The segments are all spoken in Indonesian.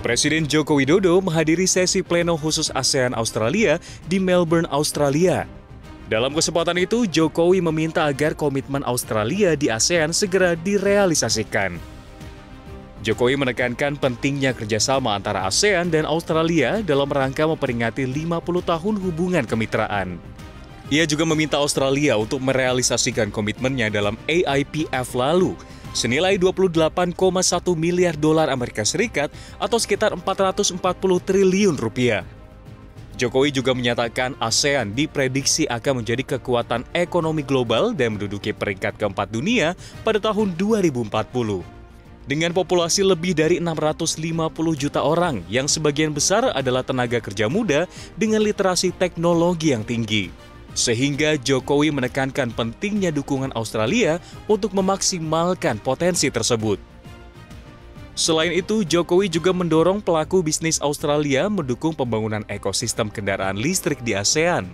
Presiden Joko Widodo menghadiri sesi pleno khusus ASEAN Australia di Melbourne, Australia. Dalam kesempatan itu, Jokowi meminta agar komitmen Australia di ASEAN segera direalisasikan. Jokowi menekankan pentingnya kerjasama antara ASEAN dan Australia dalam rangka memperingati 50 tahun hubungan kemitraan. Ia juga meminta Australia untuk merealisasikan komitmennya dalam AIPF lalu, senilai 28,1 miliar dolar Amerika Serikat atau sekitar 440 triliun rupiah. Jokowi juga menyatakan ASEAN diprediksi akan menjadi kekuatan ekonomi global dan menduduki peringkat keempat dunia pada tahun 2040. Dengan populasi lebih dari 650 juta orang yang sebagian besar adalah tenaga kerja muda dengan literasi teknologi yang tinggi. Sehingga Jokowi menekankan pentingnya dukungan Australia untuk memaksimalkan potensi tersebut. Selain itu, Jokowi juga mendorong pelaku bisnis Australia mendukung pembangunan ekosistem kendaraan listrik di ASEAN.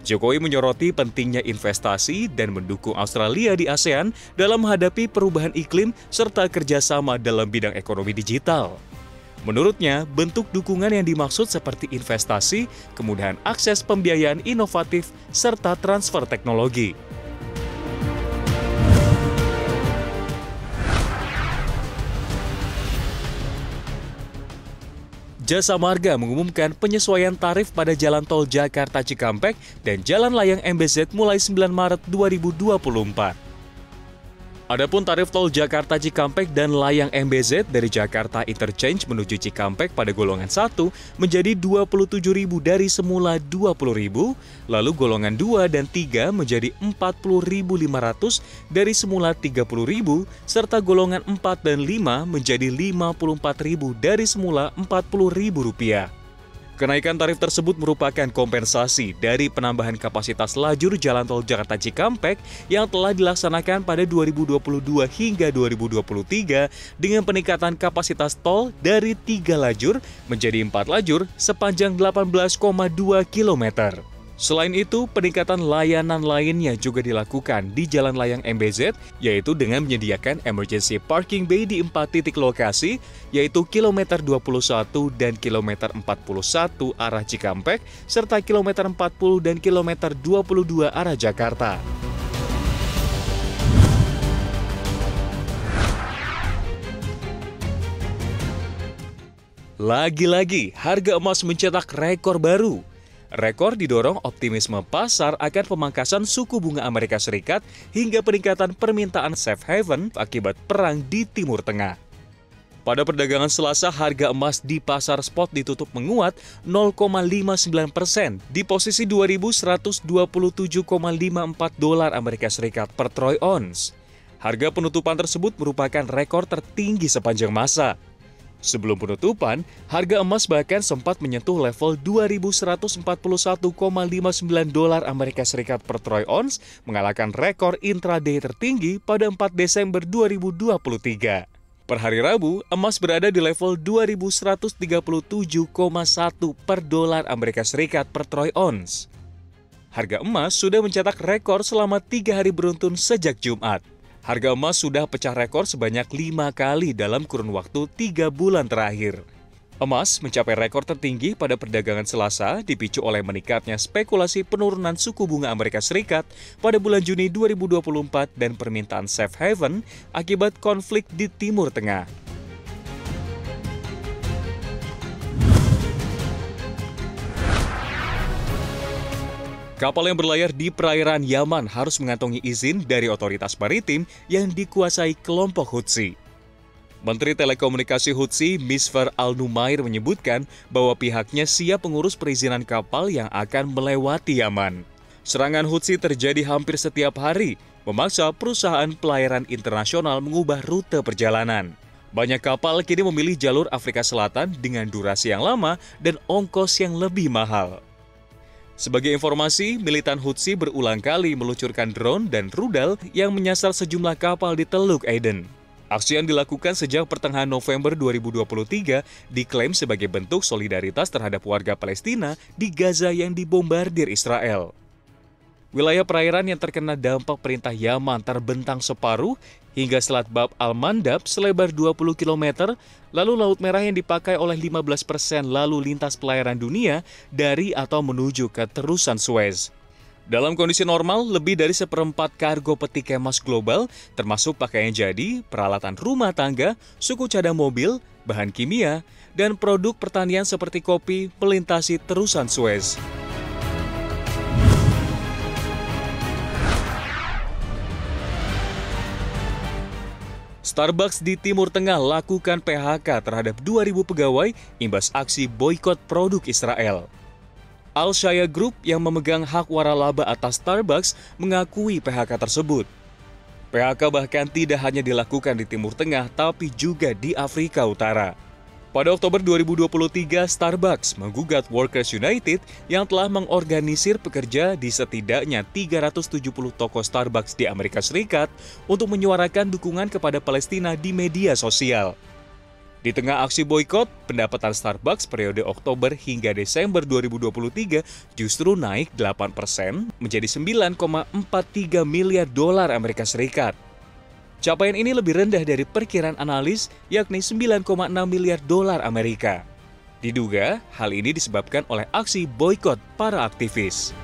Jokowi menyoroti pentingnya investasi dan mendukung Australia di ASEAN dalam menghadapi perubahan iklim serta kerjasama dalam bidang ekonomi digital. Menurutnya, bentuk dukungan yang dimaksud seperti investasi, kemudahan akses pembiayaan inovatif, serta transfer teknologi. Jasa Marga mengumumkan penyesuaian tarif pada jalan tol Jakarta-Cikampek dan jalan layang MBZ mulai 9 Maret 2024. Adapun tarif tol Jakarta-Cikampek dan layang MBZ dari Jakarta Interchange menuju Cikampek pada golongan 1 menjadi Rp27.000 dari semula Rp20.000, lalu golongan 2 dan 3 menjadi Rp40.500 dari semula Rp30.000, serta golongan 4 dan 5 menjadi Rp54.000 dari semula Rp40.000. Kenaikan tarif tersebut merupakan kompensasi dari penambahan kapasitas lajur jalan tol Jakarta-Cikampek yang telah dilaksanakan pada 2022 hingga 2023 dengan peningkatan kapasitas tol dari 3 lajur menjadi 4 lajur sepanjang 18,2 km. Selain itu, peningkatan layanan lainnya juga dilakukan di jalan layang MBZ, yaitu dengan menyediakan emergency parking bay di 4 titik lokasi, yaitu kilometer 21 dan kilometer 41 arah Cikampek, serta kilometer 40 dan kilometer 22 arah Jakarta. Lagi-lagi, harga emas mencetak rekor baru. Rekor didorong optimisme pasar akan pemangkasan suku bunga Amerika Serikat hingga peningkatan permintaan safe haven akibat perang di Timur Tengah. Pada perdagangan Selasa, harga emas di pasar spot ditutup menguat 0,59% di posisi 2.127,54 dolar Amerika Serikat per troy ounce. Harga penutupan tersebut merupakan rekor tertinggi sepanjang masa. Sebelum penutupan, harga emas bahkan sempat menyentuh level 2.141,59 dolar Amerika Serikat per troy ounce, mengalahkan rekor intraday tertinggi pada 4 Desember 2023. Per hari Rabu, emas berada di level 2.137,1 per dolar Amerika Serikat per troy ounce. Harga emas sudah mencetak rekor selama 3 hari beruntun sejak Jumat. Harga emas sudah pecah rekor sebanyak 5 kali dalam kurun waktu 3 bulan terakhir. Emas mencapai rekor tertinggi pada perdagangan Selasa dipicu oleh meningkatnya spekulasi penurunan suku bunga Amerika Serikat pada bulan Juni 2024 dan permintaan safe haven akibat konflik di Timur Tengah. Kapal yang berlayar di perairan Yaman harus mengantongi izin dari otoritas maritim yang dikuasai kelompok Houthi. Menteri Telekomunikasi Houthi, Misfer Al-Numair menyebutkan bahwa pihaknya siap mengurus perizinan kapal yang akan melewati Yaman. Serangan Houthi terjadi hampir setiap hari, memaksa perusahaan pelayaran internasional mengubah rute perjalanan. Banyak kapal kini memilih jalur Afrika Selatan dengan durasi yang lama dan ongkos yang lebih mahal. Sebagai informasi, militan Houthi berulang kali meluncurkan drone dan rudal yang menyasar sejumlah kapal di Teluk Aden. Aksi yang dilakukan sejak pertengahan November 2023 diklaim sebagai bentuk solidaritas terhadap warga Palestina di Gaza yang dibombardir Israel. Wilayah perairan yang terkena dampak perintah Yaman terbentang separuh hingga Selat Bab al-Mandab selebar 20 km, lalu Laut Merah yang dipakai oleh 15% lalu lintas pelayaran dunia dari atau menuju ke terusan Suez. Dalam kondisi normal, lebih dari seperempat kargo peti kemas global, termasuk pakaian jadi, peralatan rumah tangga, suku cadang mobil, bahan kimia, dan produk pertanian seperti kopi melintasi terusan Suez. Starbucks di Timur Tengah lakukan PHK terhadap 2.000 pegawai imbas aksi boikot produk Israel. Al-Shaya Group yang memegang hak waralaba atas Starbucks mengakui PHK tersebut. PHK bahkan tidak hanya dilakukan di Timur Tengah, tapi juga di Afrika Utara. Pada Oktober 2023, Starbucks menggugat Workers United yang telah mengorganisir pekerja di setidaknya 370 toko Starbucks di Amerika Serikat untuk menyuarakan dukungan kepada Palestina di media sosial. Di tengah aksi boikot, pendapatan Starbucks periode Oktober hingga Desember 2023 justru naik 8% menjadi 9,43 miliar dolar Amerika Serikat. Capaian ini lebih rendah dari perkiraan analis, yakni 9,6 miliar dolar Amerika. Diduga, hal ini disebabkan oleh aksi boikot para aktivis.